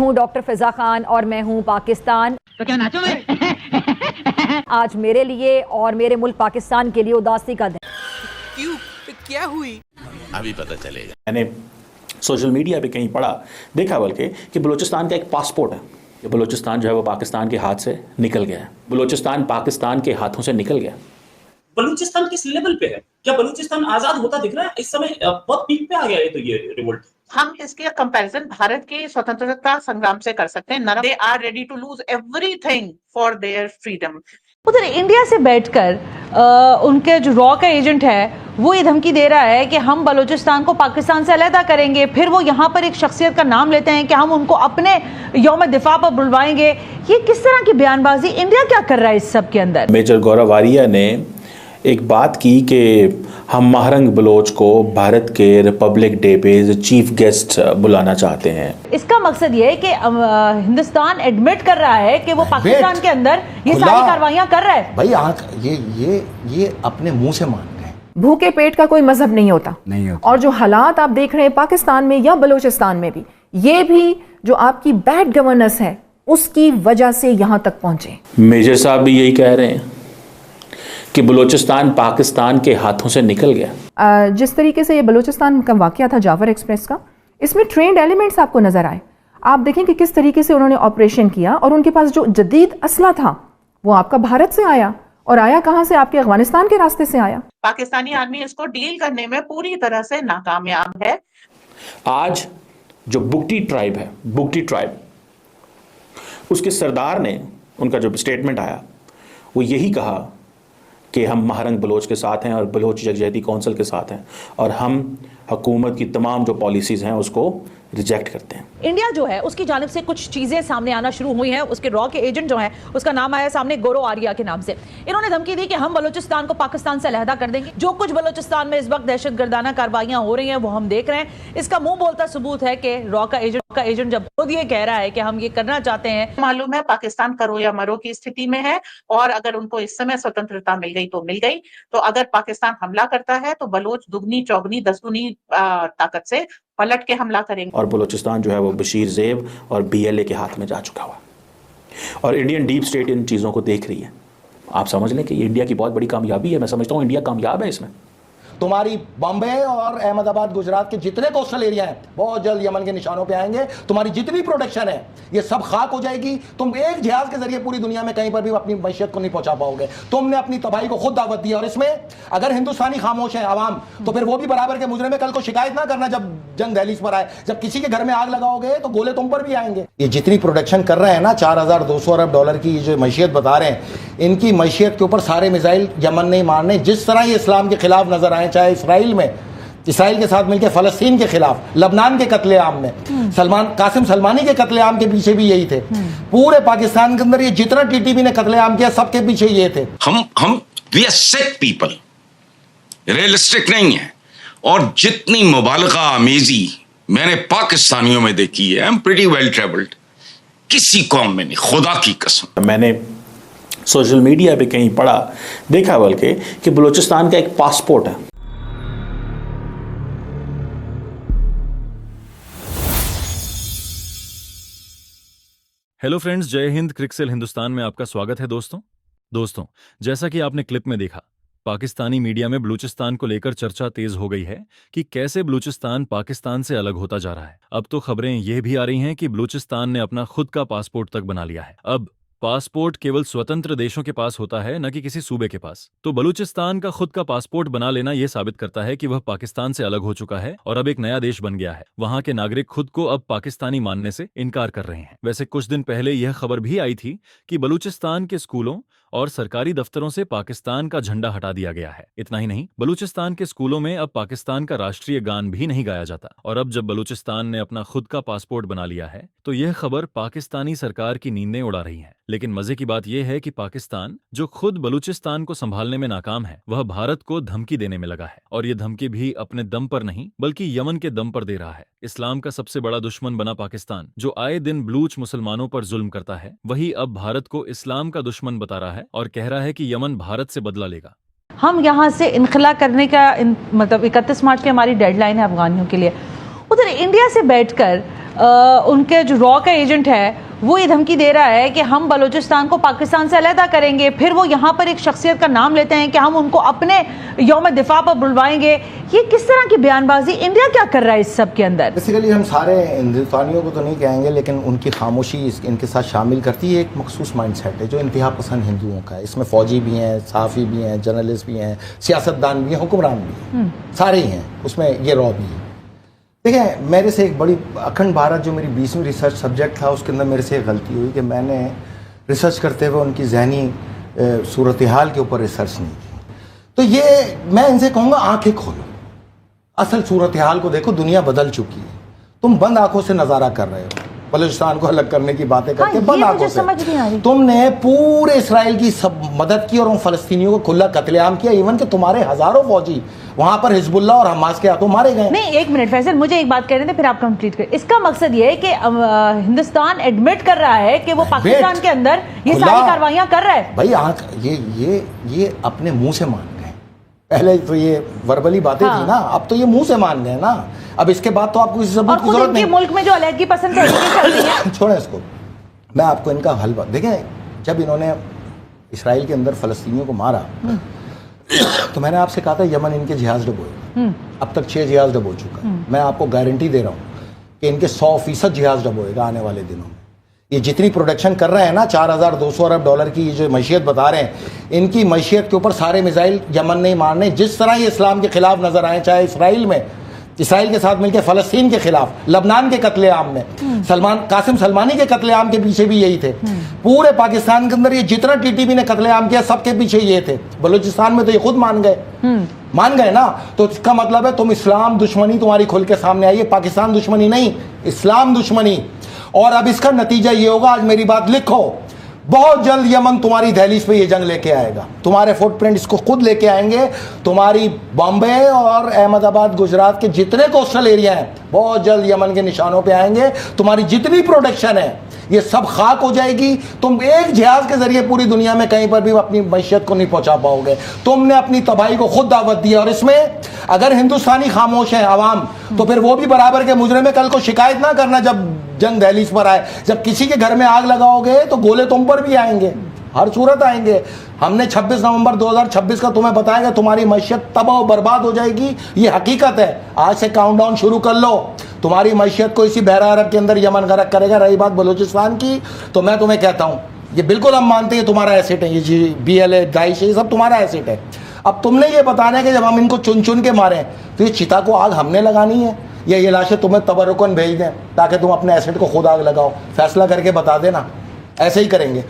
हूँ डॉक्टर फिजा खान और मैं हूँ पाकिस्तान। तो क्या नाचो मैं? आज मेरे लिए और मेरे मुल्क पाकिस्तान के लिए उदासी का दिन। क्यों? क्या हुई? अभी पता चलेगा। मैंने सोशल मीडिया पे कहीं पढ़ा, देखा बल्कि कि बलूचिस्तान का एक पासपोर्ट है। ये बलूचिस्तान जो है वो पाकिस्तान के हाथ से निकल गया है। बलूचिस्तान पाकिस्तान के हाथों से निकल गया। बलूचिस्तान किस लेवल पे है? क्या बलूचिस्तान आजाद होता दिख रहा है? इस समय बहुत पीक पे आ गया है तो ये रिवोल्ट। हम इसके कंपैरिजन भारत के स्वतंत्रता संग्राम से कर सकते हैं। They are ready to lose everything for their freedom. उधर इंडिया से बैठकर उनके जो रॉ का एजेंट है वो ये धमकी दे रहा है कि हम बलूचिस्तान को पाकिस्तान से अलहदा करेंगे। फिर वो यहाँ पर एक शख्सियत का नाम लेते हैं कि हम उनको अपने यौम दिफा पर बुलवाएंगे। ये किस तरह की बयानबाजी, इंडिया क्या कर रहा है इस सब के अंदर? मेजर गौरव आर्या ने एक बात की कि हम महरंग बलोच को भारत के रिपब्लिक डे पे चीफ गेस्ट बुलाना चाहते हैं। इसका मकसद ये है कि हिंदुस्तान एडमिट कर रहा है कि वो पाकिस्तान के अंदर ये सारी कार्रवाइयां कर रहा है। भाई आंख ये अपने मुंह से मान रहे हैं। भूखे पेट का कोई मजहब नहीं होता। और जो हालात आप देख रहे हैं पाकिस्तान में या बलूचिस्तान में भी, ये भी जो आपकी बैड गवर्नेंस है उसकी वजह से यहां तक पहुंचे। मेजर साहब भी यही कह रहे हैं कि बलूचिस्तान पाकिस्तान के हाथों से निकल गया। जिस तरीके से ये बलूचिस्तान का वाकया था जाफर एक्सप्रेस का, इसमें ट्रेंड एलिमेंट्स आपको नजर आए। आप देखें कि किस तरीके से उन्होंने ऑपरेशन किया और उनके पास जो जदीद असला था वो आपका भारत से आया, और आया कहां से? आपके अफगानिस्तान के रास्ते से आया। पाकिस्तानी आर्मी इसको डील करने में पूरी तरह से नाकामयाब है। आज जो बुगटी ट्राइब है, बुगटी ट्राइब, उसके सरदार ने, उनका जो स्टेटमेंट आया वो यही कहा कि हम महरंग बलोच के साथ हैं और बलोच यकजहती कौंसिल के साथ हैं, और हम हुकूमत की तमाम जो पॉलिसीज़ हैं उसको रिजेक्ट करते हैं। इंडिया जो है उसकी जानिब से कुछ चीजें सामने आना शुरू हुई हैं। उसके रॉ के एजेंट जो हैं उसका नाम आया सामने गौरव आर्या के नाम से। इन्होंने धमकी दी कि हम बलूचिस्तान को पाकिस्तान से अलहदा कर देंगे। जो कुछ बलूचिस्तान में इस वक्त दहशतगर्दाना कार्रवाइयां हो रही हैं वो हम देख रहे हैं। इसका मुंह बोलता सबूत है कि रॉ का एजेंट जब खुद ये कह रहा है कि हम ये करना चाहते हैं। मालूम है पाकिस्तान करो या मरो की स्थिति में है, और अगर उनको इस समय स्वतंत्रता मिल गई तो मिल गई। तो अगर पाकिस्तान हमला करता है तो बलोच दुगनी चौगनी दसगुनी ताकत से पलट के हमला करेंगे। और बलूचिस्तान जो है वो बशीर ज़ेब और BLA के हाथ में जा चुका हुआ, और इंडियन डीप स्टेट इन चीज़ों को देख रही है। आप समझ लें कि ये इंडिया की बहुत बड़ी कामयाबी है। मैं समझता हूँ इंडिया कामयाब है इसमें। तुम्हारी बॉम्बे और अहमदाबाद गुजरात के जितने कोस्टल एरिया हैं बहुत जल्द यमन के निशानों पे आएंगे। तुम्हारी जितनी प्रोडक्शन है ये सब खाक हो जाएगी। तुम एक जहाज के जरिए पूरी दुनिया में कहीं पर भी अपनी मैशियत को नहीं पहुंचा पाओगे। तुमने अपनी तबाही को खुद दावत दी, और इसमें अगर हिंदुस्तानी खामोश है आवाम तो फिर वो भी बराबर के मुजरिम है। कल को शिकायत ना करना जब जंग दहलीज पर आए, जब किसी के घर में आग लगाओगे तो गोले तुम पर भी आएंगे। ये जितनी प्रोडक्शन कर रहे हैं ना, 4200 अरब डॉलर की जो मैशियत बता रहे हैं, इनकी मैशियत के ऊपर सारे मिसाइल यमन नहीं मारने। जिस तरह ये इस्लाम के खिलाफ नजर आए, चाहे इसराइल के साथ मिलकर फलस्तीन के खिलाफ, लबनान के कत्लेआम में कासिम सलमानी के कत्लेआम के पीछे भी यही थे। पूरे पाकिस्तान के अंदर ये जितना TTP ने कत्लेआम किया सबके पीछे ये थे। हम we are sick people, realistic नहीं है। और जितनी मुबालगा आमेजी मैंने पाकिस्तानियों में देखी है, I am pretty well travelled, किसी कौम में नहीं, खुदा की कसम। मैंने सोशल मीडिया पे कहीं पढ़ा, देखा बल्कि कि बलूचिस्तान का एक पासपोर्ट है। हेलो फ्रेंड्स, जय हिंद। क्रिकसेल हिंदुस्तान में आपका स्वागत है दोस्तों, जैसा कि आपने क्लिप में देखा, पाकिस्तानी मीडिया में बलूचिस्तान को लेकर चर्चा तेज हो गई है कि कैसे बलूचिस्तान पाकिस्तान से अलग होता जा रहा है। अब तो खबरें यह भी आ रही हैं कि बलूचिस्तान ने अपना खुद का पासपोर्ट तक बना लिया है। अब पासपोर्ट केवल स्वतंत्र देशों के पास होता है, न कि किसी सूबे के पास। तो बलूचिस्तान का खुद का पासपोर्ट बना लेना यह साबित करता है कि वह पाकिस्तान से अलग हो चुका है और अब एक नया देश बन गया है। वहां के नागरिक खुद को अब पाकिस्तानी मानने से इनकार कर रहे हैं। वैसे कुछ दिन पहले यह खबर भी आई थी कि बलूचिस्तान के स्कूलों और सरकारी दफ्तरों से पाकिस्तान का झंडा हटा दिया गया है। इतना ही नहीं, बलूचिस्तान के स्कूलों में अब पाकिस्तान का राष्ट्रीय गान भी नहीं गाया जाता। और अब जब बलूचिस्तान ने अपना खुद का पासपोर्ट बना लिया है तो यह खबर पाकिस्तानी सरकार की नींदें उड़ा रही है। लेकिन मजे की बात यह है कि पाकिस्तान, जो खुद बलूचिस्तान को संभालने में नाकाम है, वह भारत को धमकी देने में लगा है। और ये धमकी भी अपने दम पर नहीं बल्कि यमन के दम पर दे रहा है। इस्लाम का सबसे बड़ा दुश्मन बना पाकिस्तान, जो आए दिन बलूच मुसलमानों पर जुल्म करता है, वही अब भारत को इस्लाम का दुश्मन बता रहा है और कह रहा है कि यमन भारत से बदला लेगा। हम यहाँ से इनखला करने का मतलब 31 मार्च की हमारी डेडलाइन है अफगानियों के लिए। उधर इंडिया से बैठकर उनके जो रॉ का एजेंट है वो ये धमकी दे रहा है कि हम बलूचिस्तान को पाकिस्तान से अलहदा करेंगे, फिर वो यहाँ पर एक शख्सियत का नाम लेते हैं कि हम उनको अपने यौम दिफा पर बुलवाएंगे। ये किस तरह की बयानबाजी, इंडिया क्या कर रहा है इस सब के अंदर? बेसिकली हम सारे हिंदुस्तानियों को तो नहीं कहेंगे, लेकिन उनकी खामोशी इनके साथ शामिल करती है एक मखसूस माइंडसेट है जो इंतहा पसंद हिंदुओं का है। इसमें फ़ौजी भी हैं, सहाफ़ी भी हैं, जर्नलिस्ट भी हैं, सियासतदान भी हैं, हुक्मरान भी हैं, सारे ही हैं, उसमें ये रॉ भी है। देखिए, मेरे से एक बड़ी अखंड भारत जो मेरी 20वीं रिसर्च सब्जेक्ट था, उसके अंदर मेरे से एक गलती हुई कि मैंने रिसर्च करते हुए उनकी जहनी सूरत हाल के ऊपर रिसर्च नहीं की। तो ये मैं इनसे कहूँगा, आंखें खोलो, असल सूरत हाल को देखो। दुनिया बदल चुकी है, तुम बंद आंखों से नज़ारा कर रहे हो, बलूचिस्तान को अलग करने की बातें करके बंद आंखों से। समझ नहीं आ रही। तुमने पूरे इसराइल की सब मदद की और उन फलस्तीनियों को खुला कत्लेआम किया। इवन कि तुम्हारे हजारों फौजी वहां पर हिजबुल्लाह और हमास के हाथों मारे गए। नहीं, एक मिनट फैसल, मुझे एक बात कहने दे, फिर आप कंप्लीट करें। इसका मकसद ये है कि हिंदुस्तान एडमिट कर रहा है कि वो पाकिस्तान के अंदर ये सारी कार्रवाइयां कर रहा है। भाई ये अपने मुंह से मान गए। पहले तो ये वर्बली बातें थी ना, अब तो ये मुंह से मान गए ना। अब इसके बाद तो आपको किसी सबूत की जरूरत नहीं। मुल्क में जो अलहदगी पसंद है छोड़े इसको, मैं आपको इनका हल देखें। जब इन्होंने इसराइल के अंदर फलस्तीनियों को मारा तो मैंने आपसे कहा था यमन इनके जहाज डुबोए। अब तक 6 जहाज डुबो चुका। मैं आपको गारंटी दे रहा हूँ कि इनके 100% जहाज डुबोएगा आने वाले दिनों में। ये जितनी प्रोडक्शन कर रहे हैं ना, 4200 अरब डॉलर की जो मैशियत बता रहे हैं, इनकी मैशियत के ऊपर सारे मिसाइल यमन नहीं मारने। जिस तरह ये इस्लाम के खिलाफ नजर आए, चाहे इसराइल के साथ मिलकर फलस्तीन के खिलाफ, लबनान के कत्लेआम में, कासिम सलमानी के कत्लेआम के पीछे भी यही थे। पूरे पाकिस्तान के अंदर ये जितना टीटीपी ने कत्लेआम किया, सबके पीछे ये थे। बलूचिस्तान में तो ये खुद मान गए ना। तो इसका मतलब है तुम इस्लाम दुश्मनी तुम्हारी खुल के सामने आई है, पाकिस्तान दुश्मनी नहीं, इस्लाम दुश्मनी। और अब इसका नतीजा ये होगा, आज मेरी बात लिखो, बहुत जल्द यमन तुम्हारी दहलीज पे ये जंग लेके आएगा। तुम्हारे फुटप्रिंट इसको खुद लेके आएंगे। तुम्हारी बॉम्बे और अहमदाबाद, गुजरात के जितने कोस्टल एरिया हैं, बहुत जल्द यमन के निशानों पे आएंगे। तुम्हारी जितनी प्रोडक्शन है ये सब खाक हो जाएगी। तुम एक जहाज के जरिए पूरी दुनिया में कहीं पर भी अपनी मैशियत को नहीं पहुंचा पाओगे। तुमने अपनी तबाही को खुद दावत दी। और इसमें अगर हिंदुस्तानी खामोश है आवाम, तो फिर वो भी बराबर के मुजरिम है। कल को शिकायत ना करना जब जंग दहलीज पर आए। जब किसी के घर में आग लगाओगे तो गोले तुम पर भी आएंगे, हर सूरत आएंगे। हमने 26 नवंबर 2026 का तुम्हें बताया कि तुम्हारी मैशियत तबाह और बर्बाद हो जाएगी। ये हकीकत है। आज से काउंटडाउन शुरू कर लो। तुम्हारी मैशियत को इसी बहरा अरब के अंदर यमन गरक करेगा। रही बात बलूचिस्तान की, तो मैं तुम्हें कहता हूँ, ये बिल्कुल हम मानते हैं तुम्हारा एसेट है, ये BLA, दाइश, ये सब तुम्हारा एसेट है। अब तुमने ये बताना है कि जब हम इनको चुन चुन के मारें तो ये चिता को आग हमने लगानी है या ये लाशें तुम्हें तबरुकन भेज दें ताकि तुम अपने एसेट को खुद आग लगाओ। फैसला करके बता देना, ऐसे ही करेंगे।